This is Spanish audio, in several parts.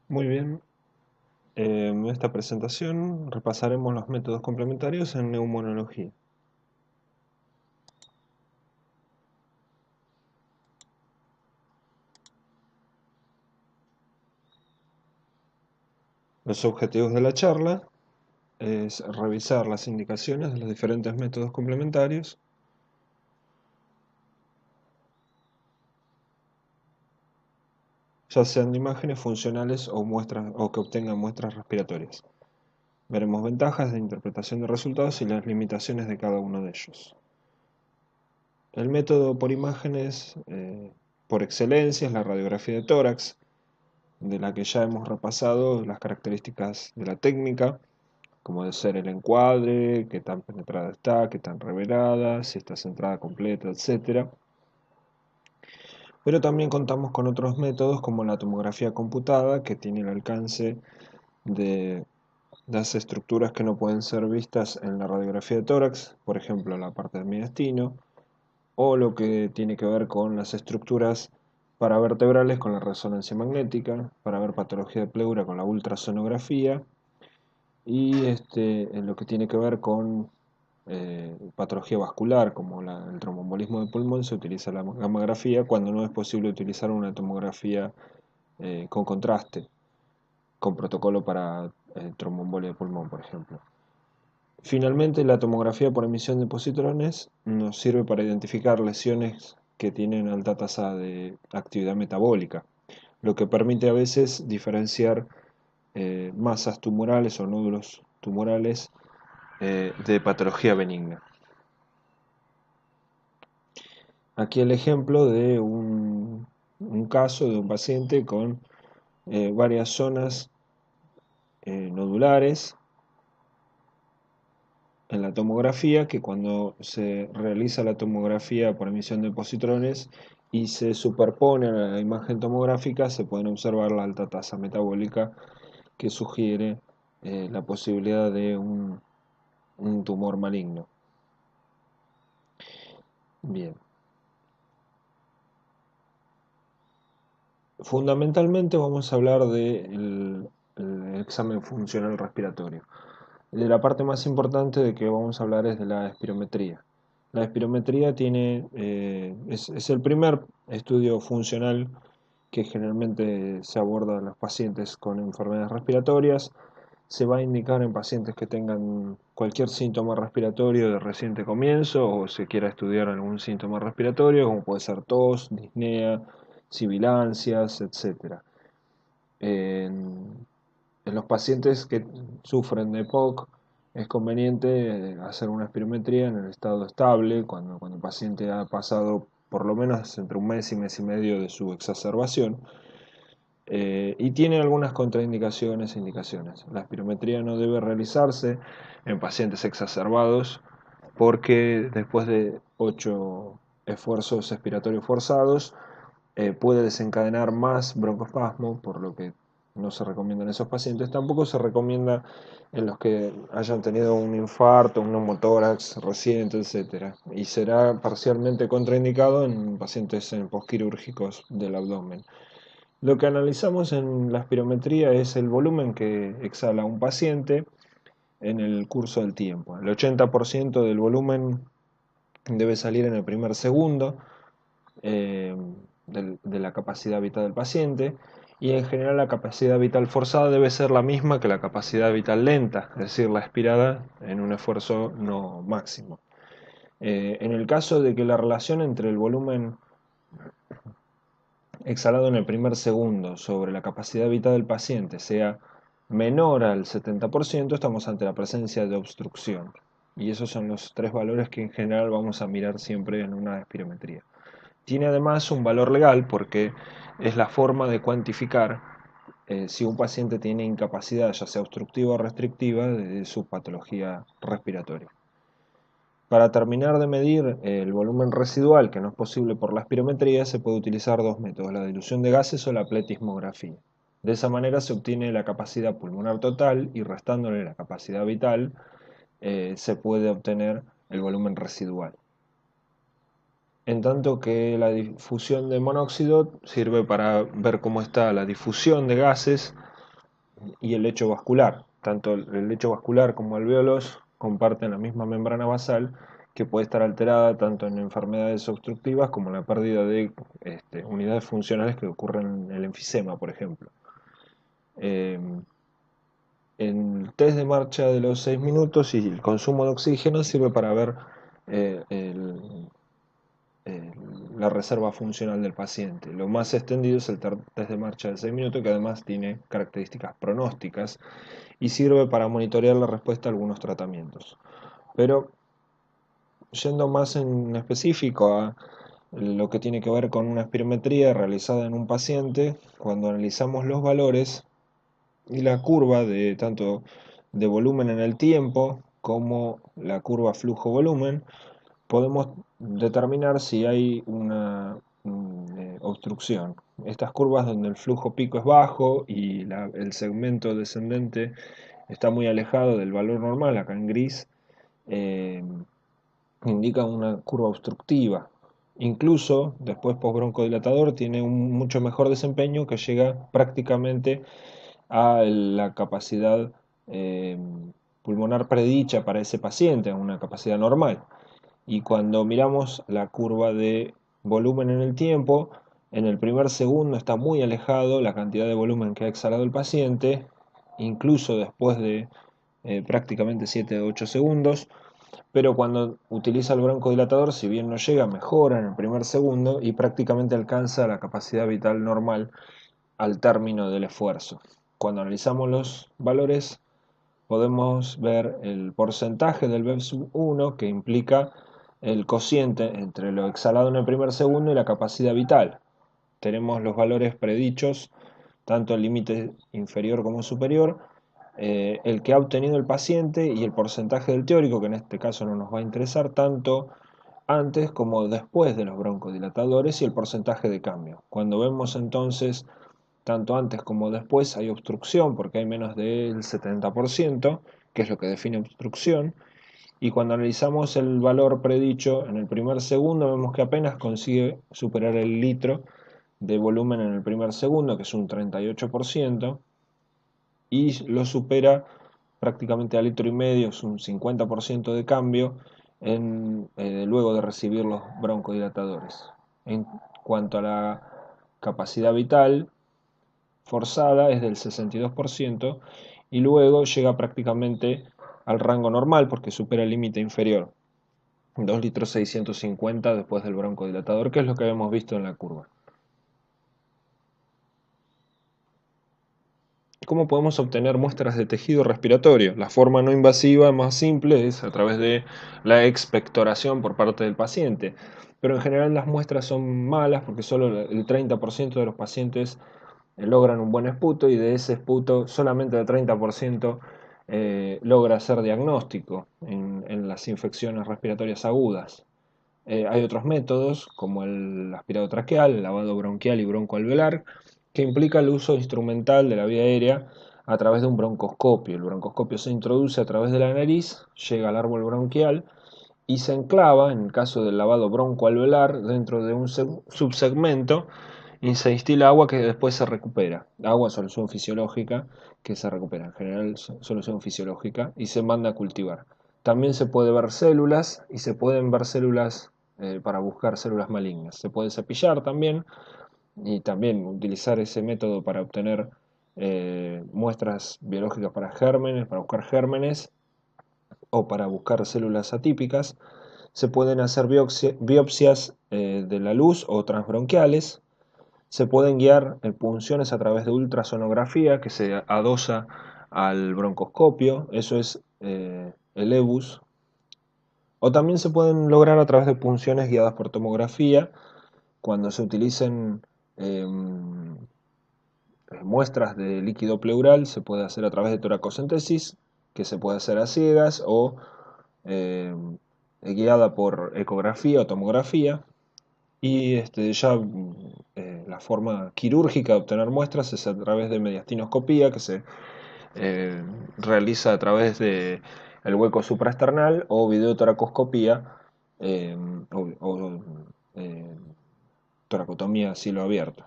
Muy bien, en esta presentación repasaremos los métodos complementarios en neumonología. Los objetivos de la charla es revisar las indicaciones de los diferentes métodos complementarios, ya sean de imágenes funcionales o muestras o que obtengan muestras respiratorias. Veremos ventajas de interpretación de resultados y las limitaciones de cada uno de ellos. El método por imágenes, por excelencia, es la radiografía de tórax, de la que ya hemos repasado las características de la técnica, como de ser el encuadre, qué tan penetrada está, qué tan revelada, si está centrada completa, etc. Pero también contamos con otros métodos como la tomografía computada, que tiene el alcance de las estructuras que no pueden ser vistas en la radiografía de tórax, por ejemplo la parte del mediastino, o lo que tiene que ver con las estructuras paravertebrales con la resonancia magnética, para ver patología de pleura con la ultrasonografía, y en lo que tiene que ver con patología vascular, como el tromboembolismo de pulmón, se utiliza la gammagrafía cuando no es posible utilizar una tomografía con contraste, con protocolo para tromboembolia de pulmón, por ejemplo. Finalmente, la tomografía por emisión de positrones nos sirve para identificar lesiones que tienen alta tasa de actividad metabólica, lo que permite a veces diferenciar masas tumorales o nódulos tumorales de patología benigna. Aquí el ejemplo de un caso de un paciente con varias zonas nodulares en la tomografía, que cuando se realiza la tomografía por emisión de positrones y se superpone a la imagen tomográfica, se pueden observar la alta tasa metabólica que sugiere la posibilidad de un tumor maligno. Bien. Fundamentalmente vamos a hablar del examen funcional respiratorio. De la parte más importante de que vamos a hablar es de la espirometría. La espirometría es el primer estudio funcional que generalmente se aborda en los pacientes con enfermedades respiratorias. Se va a indicar en pacientes que tengan cualquier síntoma respiratorio de reciente comienzo o se quiera estudiar algún síntoma respiratorio, como puede ser tos, disnea, sibilancias, etc. En, en los pacientes que sufren de EPOC es conveniente hacer una espirometría en el estado estable, cuando el paciente ha pasado por lo menos entre un mes y medio de su exacerbación, y tiene algunas contraindicaciones e indicaciones. La espirometría no debe realizarse en pacientes exacerbados porque después de 8 esfuerzos expiratorios forzados puede desencadenar más broncoespasmo, por lo que no se recomienda en esos pacientes. Tampoco se recomienda en los que hayan tenido un infarto, un neumotórax reciente, etc. Y será parcialmente contraindicado en pacientes posquirúrgicos del abdomen. Lo que analizamos en la espirometría es el volumen que exhala un paciente en el curso del tiempo. El 80% del volumen debe salir en el primer segundo eh, de la capacidad vital del paciente, y en general la capacidad vital forzada debe ser la misma que la capacidad vital lenta, es decir, la expirada en un esfuerzo no máximo. En el caso de que la relación entre el volumen exhalado en el primer segundo sobre la capacidad vital del paciente sea menor al 70%, estamos ante la presencia de obstrucción. Y esos son los tres valores que en general vamos a mirar siempre en una espirometría. Tiene además un valor legal porque es la forma de cuantificar si un paciente tiene incapacidad, ya sea obstructiva o restrictiva, de su patología respiratoria. Para terminar de medir el volumen residual, que no es posible por la espirometría, se puede utilizar dos métodos, la dilución de gases o la pletismografía. De esa manera se obtiene la capacidad pulmonar total y restándole la capacidad vital se puede obtener el volumen residual. En tanto que la difusión de monóxido sirve para ver cómo está la difusión de gases y el lecho vascular. Tanto el lecho vascular como alvéolos comparten la misma membrana basal que puede estar alterada tanto en enfermedades obstructivas como en la pérdida de unidades funcionales que ocurren en el enfisema, por ejemplo. Eh, el test de marcha de los 6 minutos y el consumo de oxígeno sirve para ver eh, el, eh, la reserva funcional del paciente. Lo más extendido es el test de marcha de 6 minutos, que además tiene características pronósticas y sirve para monitorear la respuesta a algunos tratamientos. Pero yendo más en específico a lo que tiene que ver con una espirometría realizada en un paciente, cuando analizamos los valores y la curva de tanto de volumen en el tiempo como la curva flujo-volumen, podemos determinar si hay una obstrucción. Estas curvas donde el flujo pico es bajo y el segmento descendente está muy alejado del valor normal, acá en gris, eh, indican una curva obstructiva. Incluso después postbroncodilatador tiene un mucho mejor desempeño que llega prácticamente a la capacidad eh, pulmonar predicha para ese paciente, a una capacidad normal. Y cuando miramos la curva de volumen en el tiempo, en el primer segundo está muy alejado la cantidad de volumen que ha exhalado el paciente, incluso después de prácticamente 7 o 8 segundos, pero cuando utiliza el broncodilatador, si bien no llega, mejora en el primer segundo y prácticamente alcanza la capacidad vital normal al término del esfuerzo. Cuando analizamos los valores, podemos ver el porcentaje del BEV1 que implica el cociente entre lo exhalado en el primer segundo y la capacidad vital. Tenemos los valores predichos, tanto el límite inferior como superior, el que ha obtenido el paciente y el porcentaje del teórico, que en este caso no nos va a interesar tanto antes como después de los broncodilatadores y el porcentaje de cambio. Cuando vemos entonces tanto antes como después hay obstrucción porque hay menos del 70%, que es lo que define obstrucción, y cuando analizamos el valor predicho en el primer segundo vemos que apenas consigue superar el litro de volumen en el primer segundo, que es un 38%, y lo supera prácticamente a litro y medio, es un 50% de cambio luego de recibir los broncodilatadores. En cuanto a la capacidad vital forzada es del 62% y luego llega prácticamente al rango normal porque supera el límite inferior, 2 litros 650 después del broncodilatador, que es lo que habíamos visto en la curva. ¿Cómo podemos obtener muestras de tejido respiratorio? La forma no invasiva más simple es a través de la expectoración por parte del paciente, pero en general las muestras son malas porque solo el 30% de los pacientes logran un buen esputo y de ese esputo solamente el 30% logra ser diagnóstico en las infecciones respiratorias agudas. Hay otros métodos como el aspirado traqueal, el lavado bronquial y broncoalveolar, que implica el uso instrumental de la vía aérea a través de un broncoscopio. El broncoscopio se introduce a través de la nariz, llega al árbol bronquial y se enclava, en el caso del lavado broncoalveolar, dentro de un subsegmento y se instila agua que después se recupera. Agua, solución fisiológica, que se recupera. En general, solución fisiológica y se manda a cultivar. También se puede ver células y se pueden ver células para buscar células malignas. Se puede cepillar también y también utilizar ese método para obtener muestras biológicas para gérmenes, para buscar gérmenes o para buscar células atípicas. Se pueden hacer biopsias de la luz o transbronquiales. Se pueden guiar punciones a través de ultrasonografía que se adosa al broncoscopio, eso es el EBUS. O también se pueden lograr a través de punciones guiadas por tomografía cuando se utilicen eh, muestras de líquido pleural, se puede hacer a través de toracocentesis, que se puede hacer a ciegas o eh, guiada por ecografía o tomografía. Y ya la forma quirúrgica de obtener muestras es a través de mediastinoscopía, que se eh, realiza a través de el hueco supraesternal, o videotoracoscopía eh, o eh, toracotomía a cielo abierto.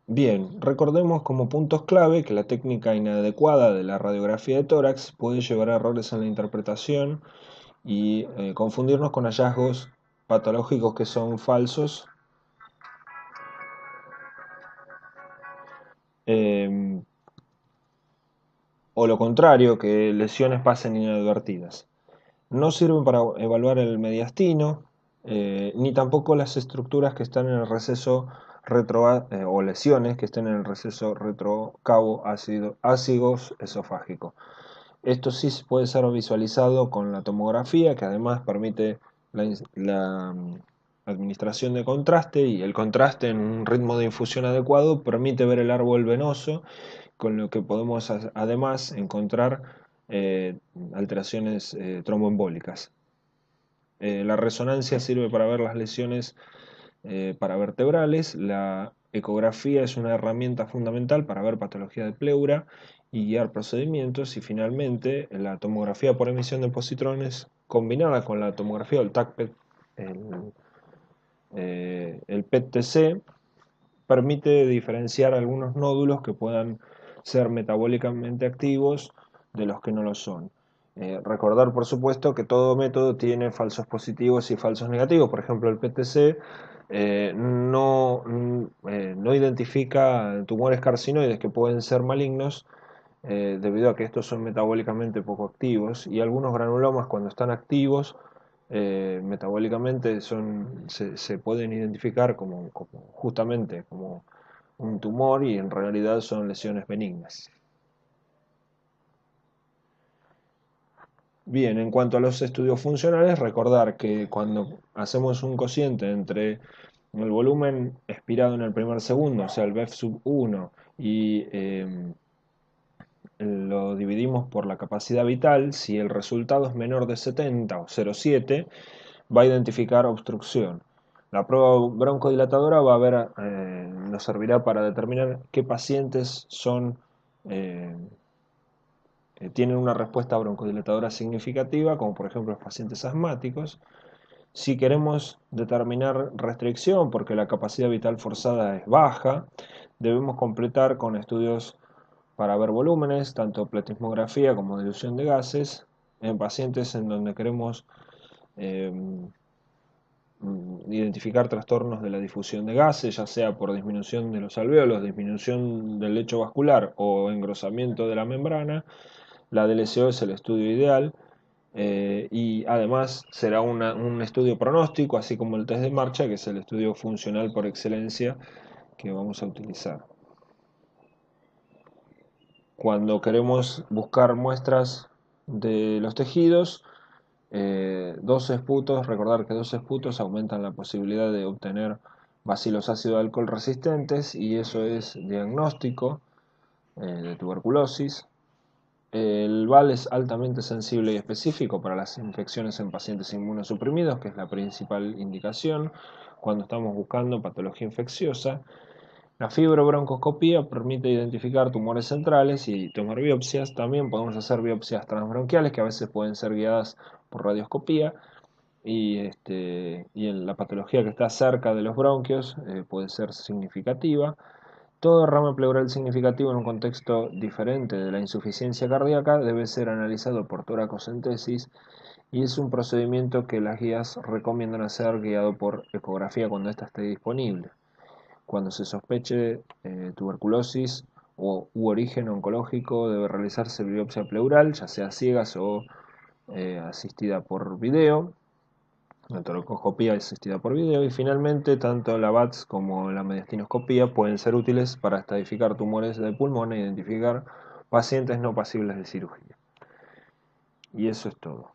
Bien, recordemos como puntos clave que la técnica inadecuada de la radiografía de tórax puede llevar a errores en la interpretación y confundirnos con hallazgos patológicos que son falsos, eh, o lo contrario, que lesiones pasen inadvertidas. No sirven para evaluar el mediastino, ni tampoco las estructuras que están en el receso o lesiones que estén en el receso retrocavo ácigos esofágico. Esto sí puede ser visualizado con la tomografía, que además permite la administración de contraste, y el contraste en un ritmo de infusión adecuado permite ver el árbol venoso, con lo que podemos además encontrar eh, alteraciones tromboembólicas. La resonancia sirve para ver las lesiones paravertebrales. La ecografía es una herramienta fundamental para ver patología de pleura y guiar procedimientos. Y finalmente, la tomografía por emisión de positrones combinada con la tomografía o el TAC-PET, el PET-TC, permite diferenciar algunos nódulos que puedan ser metabólicamente activos de los que no lo son. Recordar, por supuesto, que todo método tiene falsos positivos y falsos negativos. Por ejemplo, el PTC no identifica tumores carcinoides que pueden ser malignos, debido a que estos son metabólicamente poco activos, y algunos granulomas, cuando están activos metabólicamente, se pueden identificar justamente como un tumor, y en realidad son lesiones benignas. Bien, en cuanto a los estudios funcionales, recordar que cuando hacemos un cociente entre el volumen expirado en el primer segundo, o sea, el BEF sub 1, y lo dividimos por la capacidad vital, si el resultado es menor de 70 o 0,7, va a identificar obstrucción. La prueba broncodilatadora nos servirá para determinar qué pacientes eh, tienen una respuesta broncodilatadora significativa, como por ejemplo los pacientes asmáticos. Si queremos determinar restricción porque la capacidad vital forzada es baja, debemos completar con estudios para ver volúmenes, tanto pletismografía como dilución de gases, en pacientes en donde queremos eh, identificar trastornos de la difusión de gases, ya sea por disminución de los alvéolos, disminución del lecho vascular o engrosamiento de la membrana. La DLCO es el estudio ideal, y además será un estudio pronóstico, así como el test de marcha, que es el estudio funcional por excelencia que vamos a utilizar. Cuando queremos buscar muestras de los tejidos, dos esputos, recordar que dos esputos aumentan la posibilidad de obtener bacilos ácido alcohol resistentes, y eso es diagnóstico de tuberculosis. El VAL es altamente sensible y específico para las infecciones en pacientes inmunosuprimidos, que es la principal indicación cuando estamos buscando patología infecciosa. La fibrobroncoscopía permite identificar tumores centrales y tomar biopsias. También podemos hacer biopsias transbronquiales, que a veces pueden ser guiadas por radioscopía, y en la patología que está cerca de los bronquios puede ser significativa. Todo derrame pleural significativo en un contexto diferente de la insuficiencia cardíaca debe ser analizado por toracocentesis, y es un procedimiento que las guías recomiendan hacer guiado por ecografía cuando ésta esté disponible. Cuando se sospeche tuberculosis u origen oncológico, debe realizarse biopsia pleural, ya sea ciegas o asistida por video. La toracoscopía asistida por video. Y finalmente, tanto la VATS como la mediastinoscopía pueden ser útiles para estadificar tumores de pulmón e identificar pacientes no pasibles de cirugía. Y eso es todo.